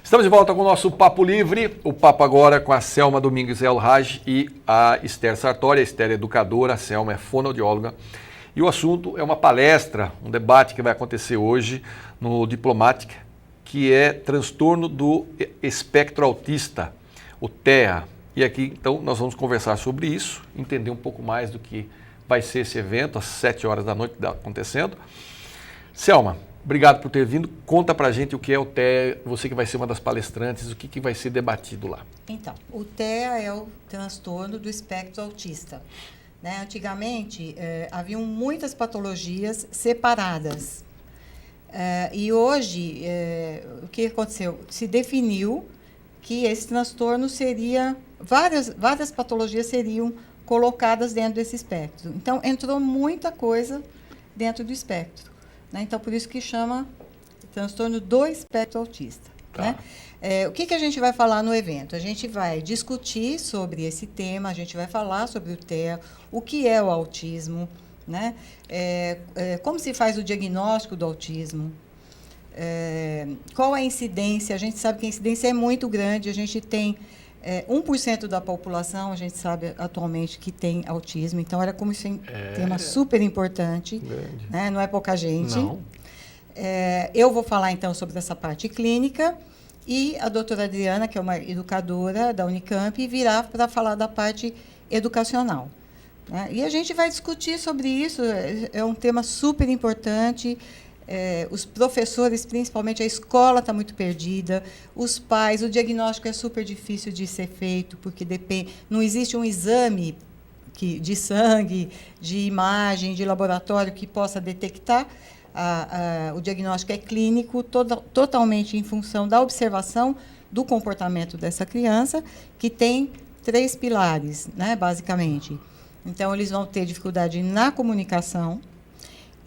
Estamos de volta com o nosso Papo Livre, o papo agora com a Selma Domingues El-Haj e a Esther Sartori. A Esther é educadora, a Selma é fonoaudióloga. E o assunto é uma palestra, um debate que vai acontecer hoje no Diplomática, que é transtorno do espectro autista, o TEA. E aqui, então, nós vamos conversar sobre isso, entender um pouco mais do que vai ser esse evento, às 7 horas da noite que está acontecendo. Selma, obrigado por ter vindo. Conta pra gente o que é o TEA, você que vai ser uma das palestrantes, o que vai ser debatido lá. Então, o TEA é o transtorno do espectro autista. Né? Antigamente, haviam muitas patologias separadas. E hoje, o que aconteceu? Se definiu que esse transtorno seria... Várias patologias seriam colocadas dentro desse espectro. Então, entrou muita coisa dentro do espectro. Né? Então, por isso que chama transtorno do espectro autista. Tá. Né? O que a gente vai falar no evento? A gente vai discutir sobre esse tema, a gente vai falar sobre o TEA, o que é o autismo, né? Como se faz o diagnóstico do autismo, qual a incidência. A gente sabe que a incidência é muito grande, a gente tem 1% da população, a gente sabe atualmente que tem autismo, então era como isso é um tema super importante, né? Não é pouca gente. Não. Eu vou falar então sobre essa parte clínica e a doutora Adriana, que é uma educadora da Unicamp, virá para falar da parte educacional. Né? E a gente vai discutir sobre isso, é um tema super importante. Os professores, principalmente, a escola está muito perdida, os pais, o diagnóstico é super difícil de ser feito, porque não existe um exame de sangue, de imagem, de laboratório que possa detectar. O diagnóstico é clínico, totalmente em função da observação do comportamento dessa criança, que tem 3 pilares, né, basicamente. Então, eles vão ter dificuldade na comunicação,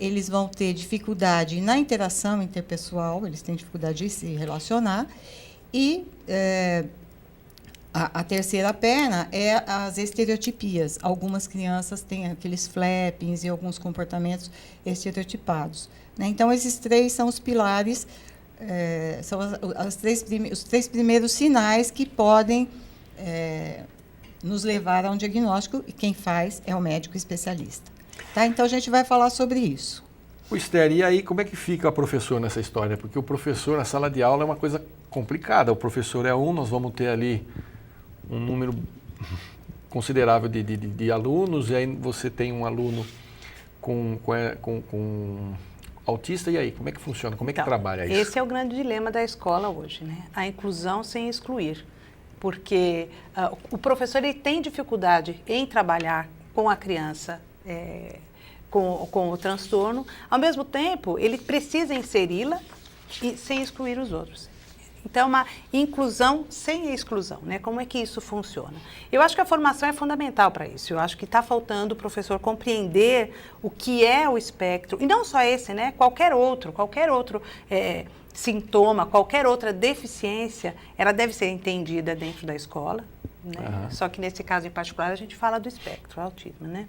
eles vão ter dificuldade na interação interpessoal, eles têm dificuldade de se relacionar. E a terceira perna é as estereotipias. Algumas crianças têm aqueles flappings e alguns comportamentos estereotipados. Né? Então, esses 3 são os pilares, são os 3 primeiros sinais que podem nos levar a um diagnóstico, e quem faz é o médico especialista. Tá? Então, a gente vai falar sobre isso. O Esther, e aí como é que fica o professor nessa história? Porque o professor na sala de aula é uma coisa complicada. O professor é nós vamos ter ali um número considerável de alunos, e aí você tem um aluno com autista, e aí, como é que funciona? Como é que trabalha isso? Esse é o grande dilema da escola hoje, né? A inclusão sem excluir. Porque o professor ele tem dificuldade em trabalhar com a criança com o transtorno, ao mesmo tempo, ele precisa inseri-la sem excluir os outros. Então, uma inclusão sem a exclusão, né? Como é que isso funciona? Eu acho que a formação é fundamental para isso. Eu acho que está faltando o professor compreender o que é o espectro, e não só esse, né? Qualquer outro sintoma, qualquer outra deficiência, ela deve ser entendida dentro da escola. Né? Uhum. Só que nesse caso em particular a gente fala do espectro, autismo, né?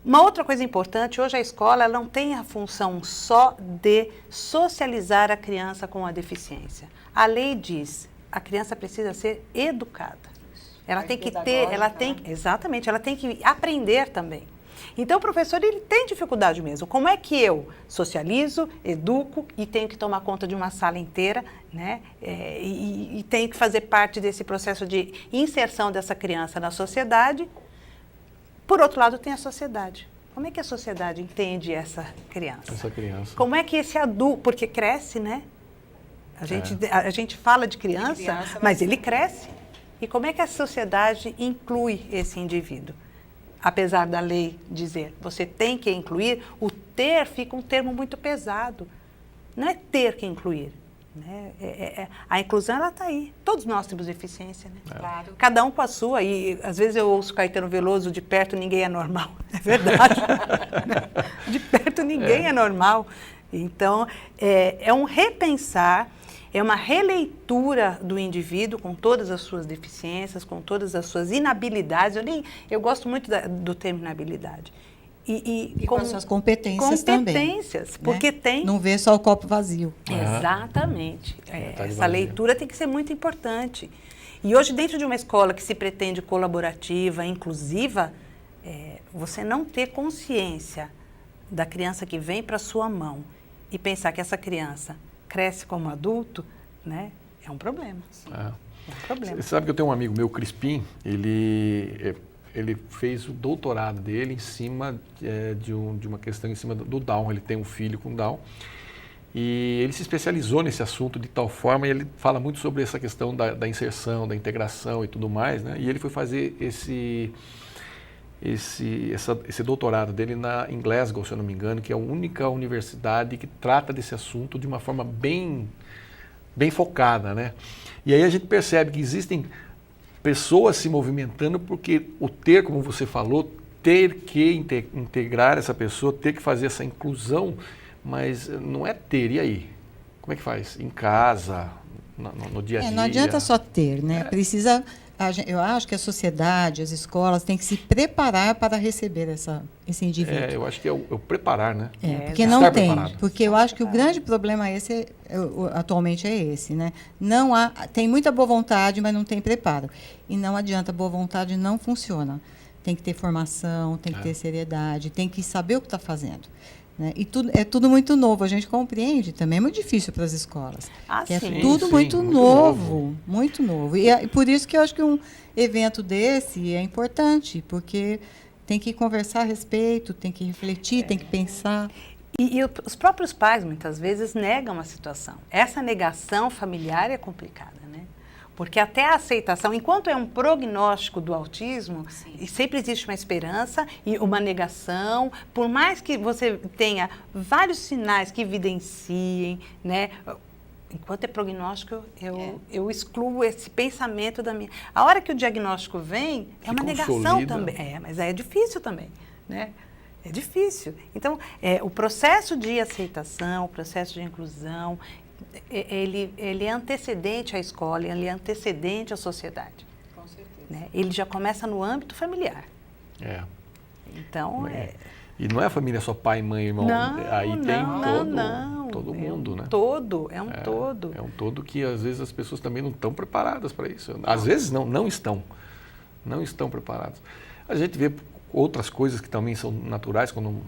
Uma outra coisa importante, hoje a escola ela não tem a função só de socializar a criança com a deficiência. A lei diz, a criança precisa ser educada. Ela tem que ter, exatamente, ela tem que aprender também. Então, o professor ele tem dificuldade mesmo. Como é que eu socializo, educo e tenho que tomar conta de uma sala inteira, né? E tenho que fazer parte desse processo de inserção dessa criança na sociedade. Por outro lado, tem a sociedade. Como é que a sociedade entende essa criança? Como é que esse adulto... Porque cresce, né? A gente fala de criança, mas ele cresce. E como é que a sociedade inclui esse indivíduo? Apesar da lei dizer, você tem que incluir, o ter fica um termo muito pesado. Não é ter que incluir. Né? A inclusão, ela está aí. Todos nós temos deficiência, né? Claro. Cada um com a sua. E às vezes eu ouço Caetano Veloso, de perto ninguém é normal. É verdade. De perto ninguém é normal. Então, é um repensar, é uma releitura do indivíduo com todas as suas deficiências, com todas as suas inabilidades. Eu gosto muito do termo inabilidade. E com as suas competências também. Competências, porque tem... Não vê só o copo vazio. Exatamente. Tá Essa leitura tem que ser muito importante. E hoje, dentro de uma escola que se pretende colaborativa, inclusiva, você não ter consciência da criança que vem para a sua mão e pensar que essa criança cresce como adulto, né, é um problema. É um problema. Você sabe que eu tenho um amigo meu, Crispim, ele fez o doutorado dele em cima de uma questão em cima do Down. Ele tem um filho com Down e ele se especializou nesse assunto de tal forma, e ele fala muito sobre essa questão da inserção, da integração e tudo mais, né? E ele foi fazer esse doutorado dele em Glasgow, se eu não me engano, que é a única universidade que trata desse assunto de uma forma bem focada, né? E aí a gente percebe que existem pessoas se movimentando porque como você falou, ter que integrar essa pessoa, ter que fazer essa inclusão, mas não é ter, e aí? Como é que faz? Em casa, no dia a dia? Não adianta só ter, né? Precisa... Eu acho que a sociedade, as escolas têm que se preparar para receber esse indivíduo. Eu acho que é o preparar, né? Porque não tem. Preparado. Porque eu acho que o grande problema atualmente é esse, né? Não há, tem muita boa vontade, mas não tem preparo. E não adianta, boa vontade não funciona. Tem que ter formação, tem que ter seriedade, tem que saber o que está fazendo. Né? E é tudo muito novo, a gente compreende, também é muito difícil para as escolas. É tudo muito novo, muito novo. E por isso que eu acho que um evento desse é importante, porque tem que conversar a respeito, tem que refletir, tem que pensar. E os próprios pais, muitas vezes, negam a situação. Essa negação familiar é complicada, né? Porque até a aceitação, enquanto é um prognóstico do autismo, sempre existe uma esperança e uma negação, por mais que você tenha vários sinais que evidenciem, né? Enquanto é prognóstico, eu excluo esse pensamento da minha... A hora que o diagnóstico vem, é uma negação também. Mas é difícil também, né? É difícil. Então, o processo de aceitação, o processo de inclusão... Ele é antecedente à escola, ele é antecedente à sociedade. Com certeza. Né? Ele já começa no âmbito familiar. Então, E não é a família só pai, mãe, irmão. Aí tem todo mundo, né? É um todo. É um todo que, às vezes, as pessoas também não estão preparadas para isso. Às vezes, não estão. Não estão preparadas. A gente vê outras coisas que também são naturais, quando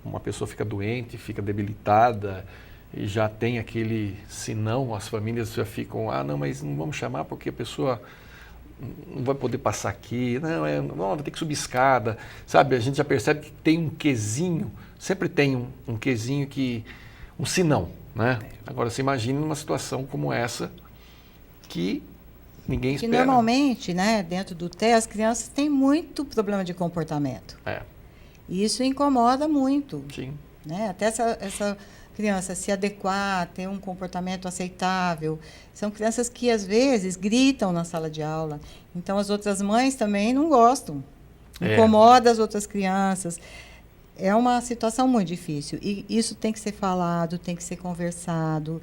uma pessoa fica doente, fica debilitada, e já tem aquele senão, as famílias já ficam, não, mas não vamos chamar porque a pessoa não vai poder passar aqui, não, vai ter que subir escada, sabe? A gente já percebe que tem um quesinho, sempre tem um quesinho um senão, né? Agora, você imagina numa situação como essa, que ninguém espera. Que normalmente, né, dentro do TEA, as crianças têm muito problema de comportamento. E isso incomoda muito. Sim. Né? Até essa criança se adequar, ter um comportamento aceitável. São crianças que, às vezes, gritam na sala de aula. Então, as outras mães também não gostam. Incomoda as outras crianças. É uma situação muito difícil. E isso tem que ser falado, tem que ser conversado.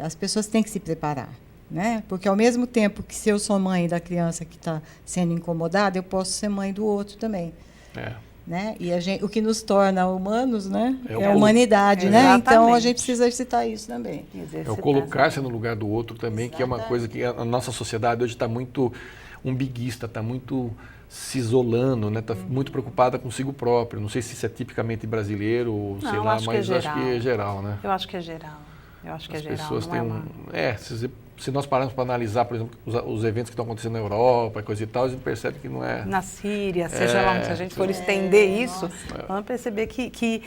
As pessoas têm que se preparar. Né? Porque, ao mesmo tempo que se eu sou mãe da criança que está sendo incomodada, eu posso ser mãe do outro também. Né? E o que nos torna humanos, né? É a humanidade, né? Então a gente precisa exercitar isso também. É o colocar-se no lugar do outro também, que é uma coisa que a nossa sociedade hoje está muito umbiguista, está muito se isolando, né? Está muito preocupada consigo próprio. Não sei se isso é tipicamente brasileiro, ou sei lá, mas acho que é geral, né? Eu acho que é geral. As pessoas têm se nós pararmos para analisar, por exemplo, os eventos que estão acontecendo na Europa, coisa e tal, a gente percebe que não é... Na Síria, seja lá, se a gente for estender isso, vamos perceber que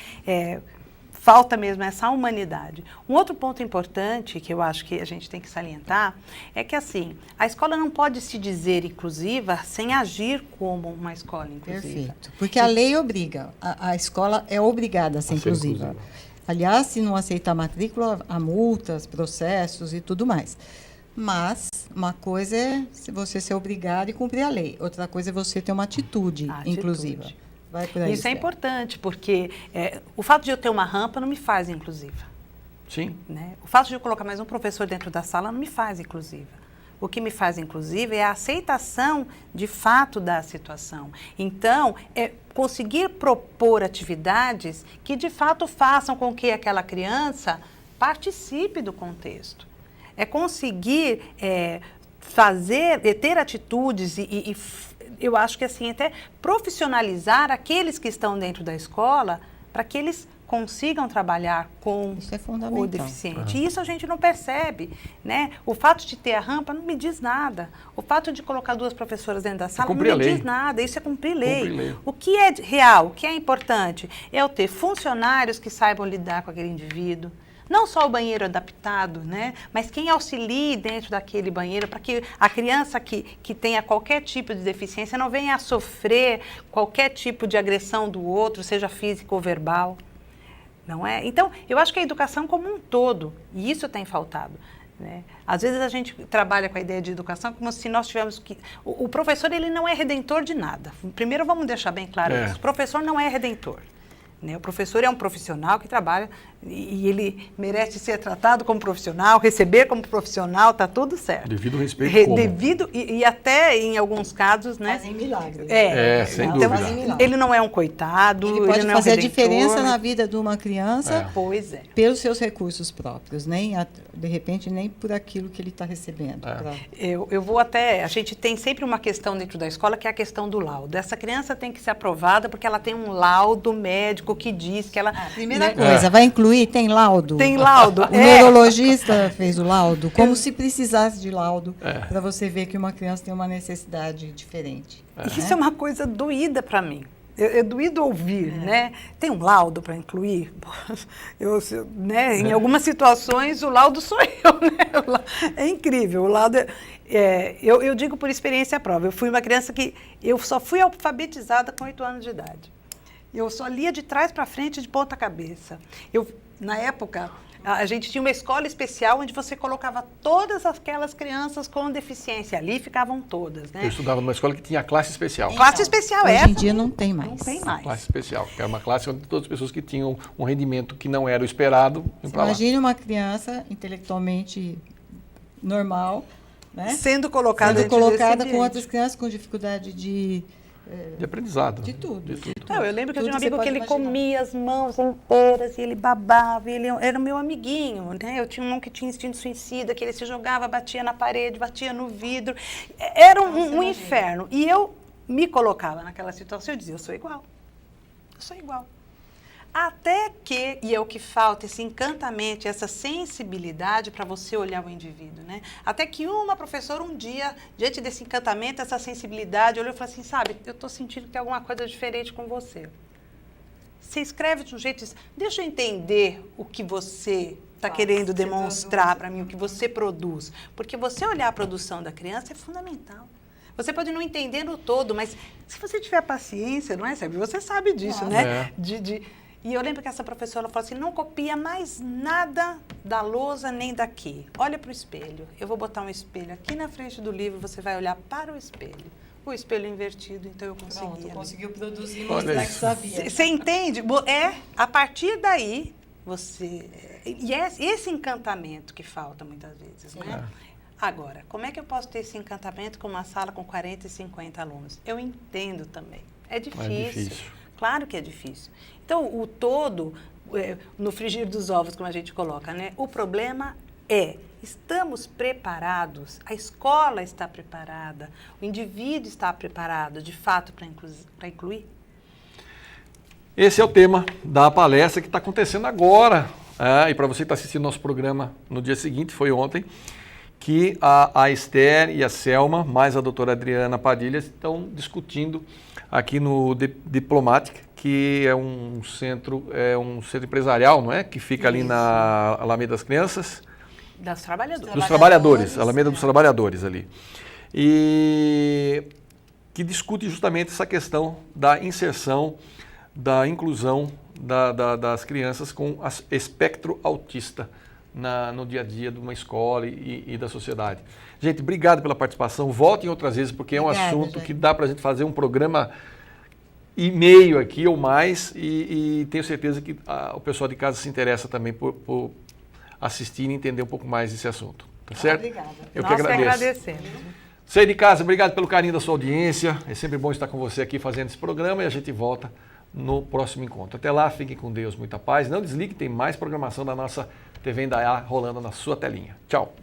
falta mesmo essa humanidade. Um outro ponto importante que eu acho que a gente tem que salientar é que, assim, a escola não pode se dizer inclusiva sem agir como uma escola inclusiva. Perfeito. Porque a lei obriga, a escola é obrigada a ser inclusiva. Aliás, se não aceitar a matrícula, há multas, processos e tudo mais. Mas uma coisa é você ser obrigado e cumprir a lei. Outra coisa é você ter uma atitude inclusiva. Vai por aí, isso é importante, porque o fato de eu ter uma rampa não me faz inclusiva. Sim. Né? O fato de eu colocar mais um professor dentro da sala não me faz inclusiva. o que me faz inclusiva é a aceitação de fato da situação. Então, é conseguir propor atividades que de fato façam com que aquela criança participe do contexto. É conseguir ter atitudes e eu acho que assim, até profissionalizar aqueles que estão dentro da escola para que eles consigam trabalhar com o deficiente. E isso a gente não percebe, né? O fato de ter a rampa não me diz nada. O fato de colocar 2 professoras dentro da sala não me diz nada. Isso é cumprir lei. O que é real, o que é importante é eu ter funcionários que saibam lidar com aquele indivíduo. Não só o banheiro adaptado, né? Mas quem auxilie dentro daquele banheiro para que a criança que tenha qualquer tipo de deficiência não venha a sofrer qualquer tipo de agressão do outro, seja física ou verbal. Não é? Então, eu acho que a educação como um todo, e isso tem faltado. Né? Às vezes a gente trabalha com a ideia de educação como se nós tivéssemos que... O professor, ele não é redentor de nada. Primeiro, vamos deixar bem claro isso. O professor não é redentor. Né? O professor é um profissional que trabalha e ele merece ser tratado como profissional, receber como profissional, está tudo certo. Devido ao respeito devido e até em alguns casos, né? Fazem milagres. Sem então, dúvida. Ele não é um coitado, ele pode não fazer é um a diferença na vida de uma criança pelos seus recursos próprios, de repente nem por aquilo que ele está recebendo. Eu vou até, a gente tem sempre uma questão dentro da escola que é a questão do laudo. Essa criança tem que ser aprovada porque ela tem um laudo médico que diz que ela... Primeira coisa, vai incluir, tem laudo? Tem laudo. O neurologista fez o laudo, como se precisasse de laudo para você ver que uma criança tem uma necessidade diferente. Isso é uma coisa doída para mim. É doído ouvir, né? Tem um laudo para incluir? Em algumas situações, o laudo sou eu, né? É incrível, o laudo... eu digo por experiência própria. Eu fui uma criança que... Eu só fui alfabetizada com 8 anos de idade. Eu só lia de trás para frente, de ponta cabeça. Na época, a gente tinha uma escola especial onde você colocava todas aquelas crianças com deficiência. Ali ficavam todas, né? Eu estudava numa escola que tinha classe especial. Classe especial, hoje em dia não tem mais. Não tem mais. Classe especial, que era uma classe onde todas as pessoas que tinham um rendimento que não era o esperado iam para lá. Imagine uma criança intelectualmente normal, né? Sendo colocada com outras crianças com dificuldade de aprendizado. De tudo. Não, eu lembro que eu tinha um amigo que ele comia as mãos inteiras e ele babava, ele era o meu amiguinho, né? Eu tinha um que tinha instinto suicida, que ele se jogava, batia na parede, batia no vidro. Era um inferno. E eu me colocava naquela situação e eu dizia, eu sou igual. Eu sou igual. Até que, e é o que falta, esse encantamento, essa sensibilidade para você olhar o indivíduo, né? Até que uma professora um dia, diante desse encantamento, essa sensibilidade, olhou e falou assim, sabe, eu estou sentindo que tem alguma coisa diferente com você. Você escreve de um jeito, deixa eu entender o que você está querendo demonstrar para mim, o que você produz. Porque você olhar a produção da criança é fundamental. Você pode não entender no todo, mas se você tiver paciência, não é, Sérgio? Você sabe disso, né? E eu lembro que essa professora falou assim, não copia mais nada da lousa nem daqui. Olha para o espelho. Eu vou botar um espelho aqui na frente do livro, você vai olhar para o espelho. O espelho invertido, então eu consegui. Pronto, conseguiu produzir, mostrar que sabia. Você entende? A partir daí, você... E é esse encantamento que falta muitas vezes, né? Agora, como é que eu posso ter esse encantamento com uma sala com 40 e 50 alunos? Eu entendo também. É difícil. Claro que é difícil. Então, o todo, no frigir dos ovos, como a gente coloca, né? O problema estamos preparados, a escola está preparada, o indivíduo está preparado, de fato, para incluir? Esse é o tema da palestra que está acontecendo agora. E para você que está assistindo nosso programa no dia seguinte, foi ontem, que a Esther e a Selma, mais a doutora Adriana Padilha, estão discutindo aqui no Diplomática, que é um centro empresarial, não é? Que fica ali na Alameda das Crianças. Dos Trabalhadores. Dos Trabalhadores, Alameda dos Trabalhadores ali. E que discute justamente essa questão da inserção, da inclusão das crianças com espectro autista no dia a dia de uma escola e da sociedade. Gente, obrigado pela participação. Voltem outras vezes, porque é um assunto que dá para a gente fazer um programa e meio aqui ou mais, e tenho certeza que o pessoal de casa se interessa também por assistir e entender um pouco mais desse assunto. Tá certo? Obrigada. Eu Nós que agradeço. agradecemos. Você de casa, obrigado pelo carinho da sua audiência. É sempre bom estar com você aqui fazendo esse programa e a gente volta no próximo encontro. Até lá, fiquem com Deus, muita paz. Não desligue, tem mais programação da nossa TV Indaiá rolando na sua telinha. Tchau.